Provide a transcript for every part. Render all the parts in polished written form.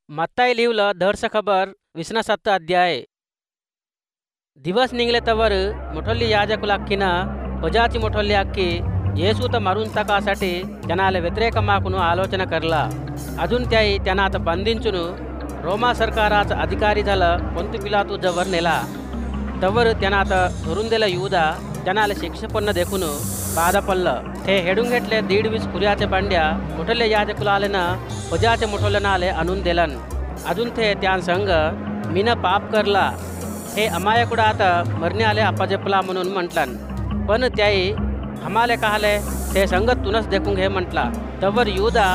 मत्ताई लिवलं धडस खबर 27 अध्याय. दिवस निघले तवर मोठोल्ली యాజకులక్కిన ప్రజాచి मोठोल्ली अक्की येसूत मारून टाकासाठी त्यांना व्यतिरेक माकून आलोचना करला. अजून त्याही त्यांना आता बंदिंचून रोमा सरकाराचा अधिकारी झाला पंतु पिलातू जवळ नेला. तवर त्यांना आता धरून दिला युदा त्यांना शिक्षपन्न देखून बाधा पडलं. ते हेडून घेतले 1.5 खुऱ्याचे पांड्या मोठले याजकुलालेनं प्रजाचे मोठोलनाले आणून दिलन. अजून ते त्या संग मीन पाप करला हे अमायाकुडा आता मरणे आले अप्पाजेपला म्हणून म्हटलन. पण त्याही हमाले काहले ते संगत तुनच देखून घे म्हटला. तवर युदा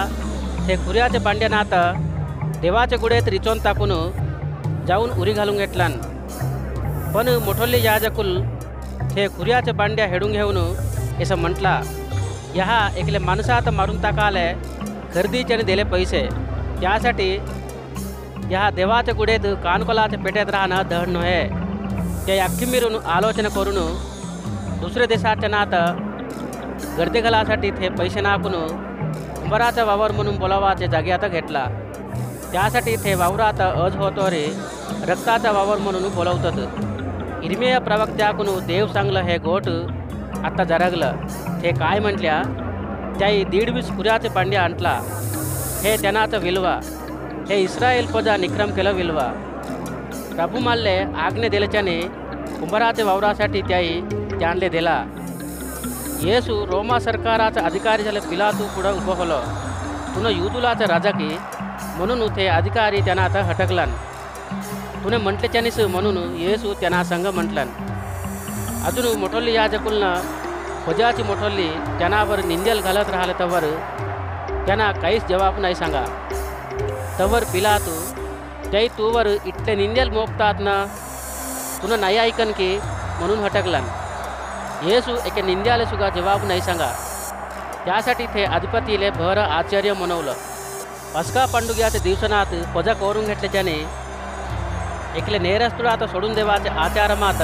ते खुऱ्याचे पांड्यानं आता देवाचे गुडेत रिचोन टाकून जाऊन उरी घालून घेतलन. पण मोठोल्ली याजकुल ते खुऱ्याचे पांड्या हेडून घेऊन असं म्हटला, ह्या एकले माणसात मारून टाकाले खरेदीच्याने दिले पैसे त्यासाठी ह्या देवाच्या गुडेत कानकोलाच्या पेट्यात राहणं धड नव्हे. ते अख्खी मिरून आलोचना करून दुसऱ्या देशाच्या नात गर्दी घालासाठी ते पैसे नाकून कुंभाराचा वावर म्हणून बोलावाचे जागी आता घेतला. त्यासाठी ते वावरात अज होतो रे रक्ताचा वावर म्हणून बोलवतात. इर्मिया प्रवक्त्याकून देव सांगलं हे गोट आता जरगलं. ते काय म्हटल्या त्याही 1.5 खुऱ्याचे पांड्या आणला हे त्यांनाच विलवा. हे इस्रायल प्रजा निक्रम केलं विलवा. प्रभू माल्ले आज्ञे दिल्याच्याने कुंभाराच्या वावरासाठी त्याही त्यांले दिला. येसू रोमा सरकाराचा अधिकारी झाले पिलातू पुढं उभं होलं. तुनं युदुलाचा राजा की म्हणून ते अधिकारी त्यांना आता हटकलन. तुने म्हटल्याच्यानेच म्हणून येसू त्यांना संग म्हटलन. अजून मोठोल्ली याजकुलनं प्रजाची मोठोल्ली त्यांनावर निंदल घालत राहिलं तवर त्यांना काहीच जवाब नाही सांगा. तवर पिलातू त्याही तूवर इटले निंदल मोपतात ना तुनं नाही ऐकन की म्हणून हटकलन. येसू एके निंद्याला सुद्धा जवाब नाही सांगा. त्यासाठी ते अधिपतीले भर आश्चर्य मनवलं. पस्का पंडुग्याच्या दिवसनात पजा करून घेतल्याच्याने एकले नेरस्तुडात सोडून देवाच्या आचारमात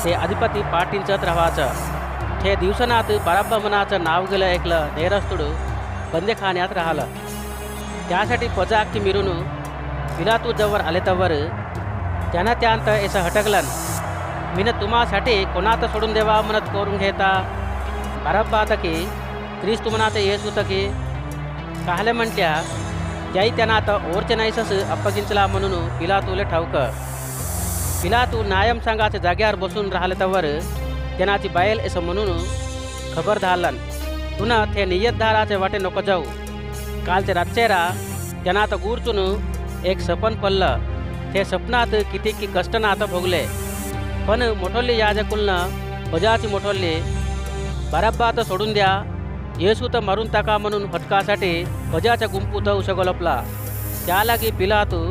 ते अधिपती पाठींचत राहायचं. ते दिवसनात बराब्बा मनाचं नाव गेलं ऐकलं नेरस्तुड बंदेखान्यात राहिलं. त्यासाठी पजा अख्खी मिरून पिलातू जवळ आले तवर त्यांना त्यांत असं हटकलन. मीन तुम्हासाठी कोणात सोडून देवा म्हणत करून घेता बराब्बा आता की ख्रिस्त मनात येस होतं की काहले म्हटल्या त्याही त्यांना आता ओरचे नाहीसस अप्पगिंचला म्हणून पिलातूले ठाऊक. पिलातू नायम सांगाच्या जाग्यावर बसून राहिले तवर त्यांनाची बायल असं म्हणून खबर धाडलन. तुनं ते नियतदाराचे वाटे नको जाऊ. कालचे रातचेरा त्यांना आता गुरचून एक सपन पडलं. ते सपनात किती कष्ट ना आता भोगले. पण मोठोल्ली याजकुलनं प्रजाची मोठोल्ली बराब्बात सोडून द्या येसू तर मारून टाका म्हणून हटकासाठी प्रजाच्या गुंपूत उसगोलपला. त्यालागी पिलातू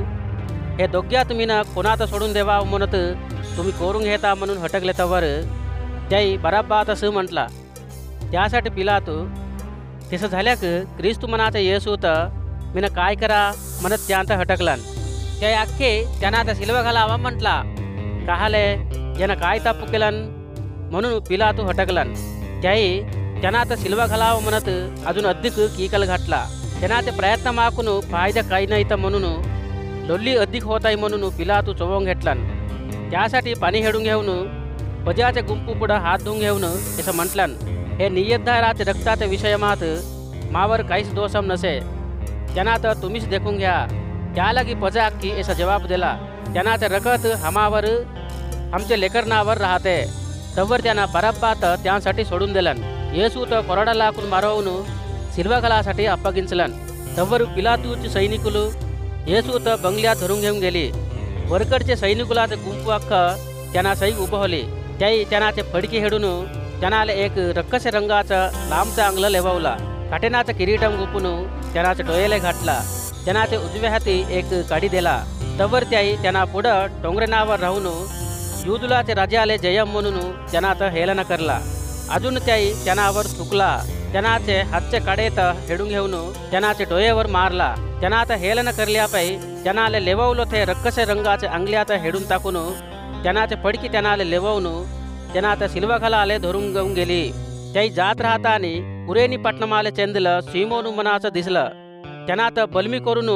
हे दोघ्यात मीनं कोणात सोडून देवा म्हणत तुम्ही करून घेता म्हणून हटकले तवर त्याही बराब्बात असं म्हटला. त्यासाठी पिलातू तसं झाल्याक ख्रिस्त मनाचं येसू तर मीनं काय करा म्हणत त्यांत हटकलन. त्याही अख्खे त्यांना आता सिल्वा घालावा म्हटला. काहले यानं काय तापू केलन म्हणून पिलातू हटकलन. त्याही त्यांना आता सिल्वा घालावं म्हणत अजून अधिक किकल घातला. त्यांना ते प्रयत्न माकून फायदा काही नाही तर म्हणून लोल्ली अधिक होत आहे म्हणून पिलातू चोवून घेतलन. त्यासाठी पाणी हेडून घेऊन प्रजाच्या गुंपू पुढं हात धुवून घेऊन असं म्हटलन, हे नियतदाराचे रक्ताच्या विषयमात मावर काहीच दोषम नसे. त्यांना तर तुम्हीच देखून घ्या. त्यालागी प्रजा अख्खी असा जवाब दिला. त्यांना ते रकत हमावर आमचे लेकरनावर राहते. तवर त्यांना बराब्बात त्यासाठी सोडून दिलन. येसू तर कोरडा लाकून मारवून सिल्वा घालासाठी अप्पगिंचलन. तवर पिलातूची सैनिकुలు येसू तर बंगल्यात धरून घेऊन गेली. वरकडचे सैनिकुलाचे गुंपू अख्खं त्यांना सई उभं होली. त्याही त्यांना ते फडकी हेडून त्यांना एक रक्कसे रंगाचं लांबचा अंगलं लेववला. काटेनाचं किरीटम गुंपून त्यांना डोळेले घातला. त्यांना ते उजव्या हाती एक काडी दिला. तवर त्याही त्यांना पुढं डोंगरेनावर राहून युदुलाचे राजाले जयम म्हणून त्यांना आता हेलना करला. अजून त्याही त्यांनावर थुकला. त्यांनाचे हातचे काडेत हेडून घेऊन त्यांनाचे डोळ्यावर मारला. त्यांना आता हेलना करल्यापायी त्यांनाले लेववलो ते रक्कसे रंगाचे अंगल्यात हेडून टाकून त्यांनाचे फडकी त्यांनाले लेववून त्यांना आता सिल्वा घालाले धरून घेऊन गेली. त्याही जात राहता आणि कुरेनी पट्टणमाले चेंदलं सिमोनू मनाचं दिसलं. त्यांना आता बलमी करून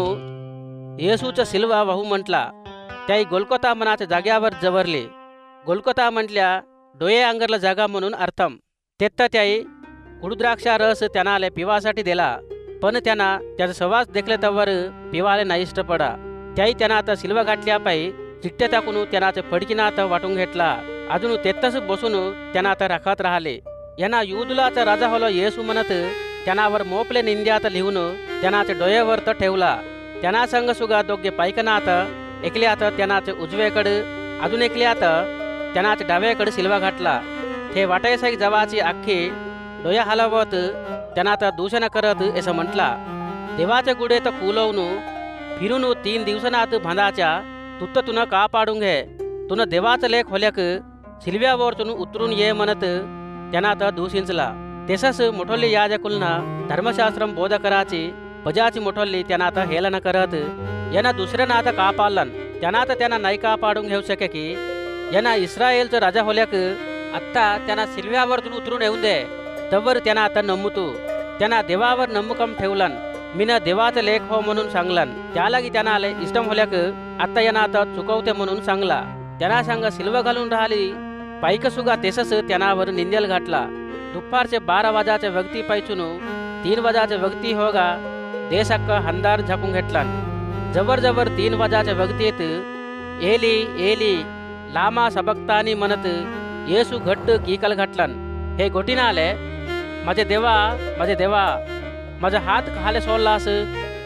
येसूचं सिल्वा वाहू म्हटला. त्याई गोलकोता मनाच्या जाग्यावर जवरले. गोलकोता म्हटल्या डोये अंगरला जागा म्हणून अर्थम. तेत्त त्याई कुडुद्राक्षा रस त्यानाले पिवासाठी दिला. पण त्यांना त्याचा सवास देखले तवर पिवाले नाही इष्ट पडा. त्याई त्यांना आता सिल्वा गाठल्या पायी चिट्टे टाकून त्यांनाचे फडकीनाथ वाटून घेतला. अजून तेत्तच बसून त्यांना आता राखत राहिले. यांना युदुलाचा राजा होलो येसू म्हणत त्यांनावर मोपले निंद्यात लिहून त्यांनाचे डोळ्यावर तर ठेवला. त्यांना संग सुगा दोघे पायकनाथ एकल्यात त्यांनाचे उजवेकडे अजून एकल्यात त्यांनाचे डाव्याकडे सिल्वा घातला. ते वाटायसाई जवाची आख्खी डोया हलवत त्यांना तर दूषण करत असं म्हटला. देवाचे गुडे तर कुलवून फिरून 3 दिवसांत बांधाच्या तुत्त तुन कापाडून घे. तुन देवाचं लेख होल्याक सिल्व्यावरतून उतरून ये म्हणत त्यांना तर दूषिंचला. तसंच मोठोल्ली याजकुलना धर्मशास्त्रम बोध कराची पजाची मोठोल्ली त्यांना आता हेलन करत यांना दुसऱ्यांना आता कापालन. त्यांना तर त्यांना नाही कापाडून घेऊ शके की यांना इस्रायलचं राजा होल्याक आत्ता त्यांना सिल्व्यावरतून उतरून येऊन दे. तवर त्यांना आता नम्मुतू. त्यांना देवावर नम्मुकम ठेवलन. मीन देवाचं लेख हो म्हणून सांगलन. त्यालागी त्यांना आले इष्टम होल्याक आत्ता यांना आता चुकवते म्हणून सांगला. त्यांना सांग सिल्व घालून राहिली पायक सुगा तेसच त्यांनावर निंदेल घातला. दुपारचे 12 वाजाचे व्यक्ती पायचून 3 वाजाचे व्यक्ती होगा देशक्क हंदार झाकून घेतला. जवळ जवळ 3 वाजाच्या व्यक्तीत एली एली लामा सबक्तानी म्हणत येसू घट्ट कीकल घातलन. हे गोटीना आले माझे देवा माझा हात खाले सोडलास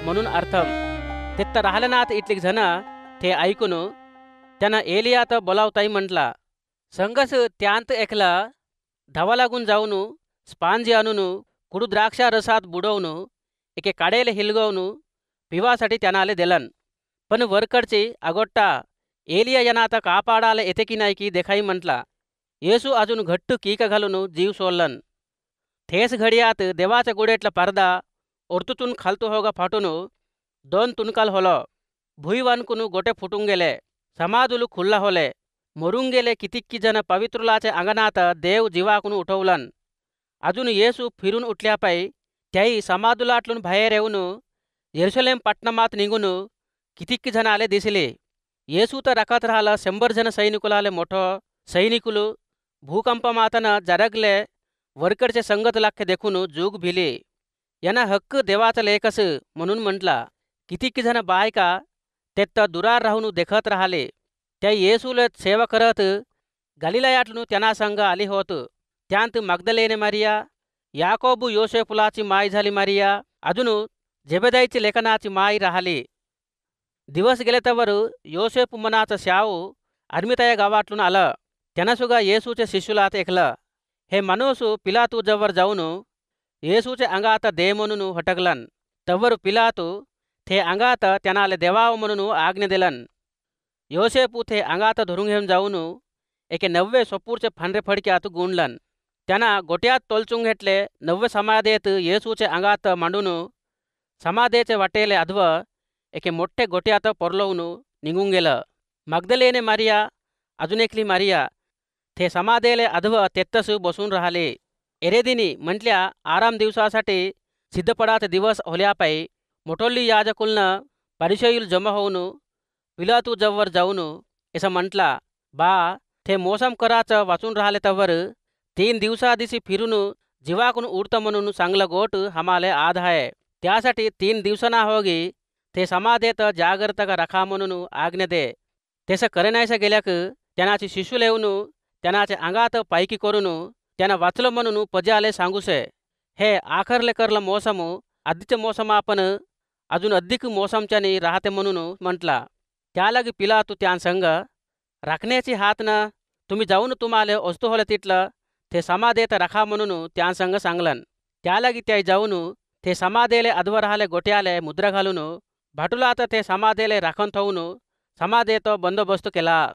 म्हणून अर्थम. तिथं राहिलेनाथ इतलीक जण ते ऐकून त्यांना एलियात बोलावताई म्हटला. संगस त्यांत एकला धावा लागून जाऊन स्पांजी आणून कुडू द्राक्षा रसात बुडवून एके काडेले हिलगवून पिवासाठी त्यांना आले दिलन. पण वरकडची अगोट्टा एलिया यांना आता कापाडाला येते की नाही की देखाई म्हटला. येसू अजून घट्ट कीक घालून जीव सोडलन. थेस घडियात देवाच्या गुडेतला पडदा ओरतून खालतू होगा फाटून 2 तुनकाल होलो. भुई वानकून गोटे फुटून गेले. समाजुलू खुल्ला होले. मरून गेले कितीक्की जण पवित्रुलाच्या अंगणात देव जीवाकून उठवलन. अजून येसू फिरून उठल्यापायी त्याही समाधुलाटलून बाहेर येऊन यरुशलेम पट्टणामात निघून कितीक्की जण आले दिसले. येसू तर राखत राहिला 100 जण सैनिकुल आले. मोठं सैनिकुలు भूकंपमातन जरगले वरकडचे संगत लाखे देखून जूग भिले. यांना हक्क देवाचा लेखस म्हणून म्हटला. कितीक्की जण बायका तेत्त दुरार राहून देखत राहिले. त्या येसूला सेवा करत गलिलायातून त्यांना संग आली होत. त्यांत मगदलेने मारिया, याकोबू योसेफुलाची माय झाली मारिया, अजून जेबेदाईची लेखनाची माय राहिली. दिवस गेले तवर योसेफ मनाचं शाव अर्मिताया गावातून आलं. त्यांना सुद्धा येसूच्या शिष्युलात ऐकलं. हे माणूस पिलातू जवळ जाऊन येसूच्या अंगात दे म्हणून हटकलन. तवर पिलातू ते अंगात त्यांना देवाव म्हणून आज्ञा दिलन. योसेफू ते अंगात धरून घेऊन जाऊन एके 90 सोपूरचे फांडरे फडक्यात गुंडलन. त्यांना गोट्यात तोलचून घेतले. 90 समाधेत येसूचे अंगात मांडून समाधेचे वाटेले अध्व एके मोठे गोट्यात पोरलवून निघून गेलं. मगदलेने मारिया अजून एकली मारिया ते समाधेले अध्व तेत्तस बसून राहिले. एरेदिनी म्हटल्या आराम दिवसासाठी सिद्धपडाचे दिवस होल्यापायी मोठोल्ली याजकुलनं परिचयुल जमा होऊन पिलातू जवळ जाऊन असं म्हटला. बा ते मोसम कराचं वाचून राहिले तवर 3 दिवसादिशी फिरून जीवाकून उडतं म्हणून चांगलं गोट हमाले आध आहे. त्यासाठी 3 दिवसांना होगी ते समाधेत जागृत रखा म्हणून आज्ञा दे. तसं करण्याचं गेल्याक त्यांनाची शिशू येऊन त्यांनाच्या अंगात पायकी करून त्यांना वाचलं म्हणून पजाले सांगूसे. हे आखरले करलं मोसम आधीचे मोसम आपण अजून अधिक मोसमच्यानी राहते म्हणून म्हटला. त्यालागी पिलातू त्यांसंग राखण्याची हात ना तुम्ही जाऊन तुम्हाला वस्तू होले तिथलं ते समाधेत रखा म्हणून त्यांसंग सांगलन. त्यालागी त्या जाऊन ते समाधेले अध्व राहिले गोट्याले मुद्रा घालून भाटुलात ते समाधेले राखून ठेवून समाधेत बंदोबस्त केला.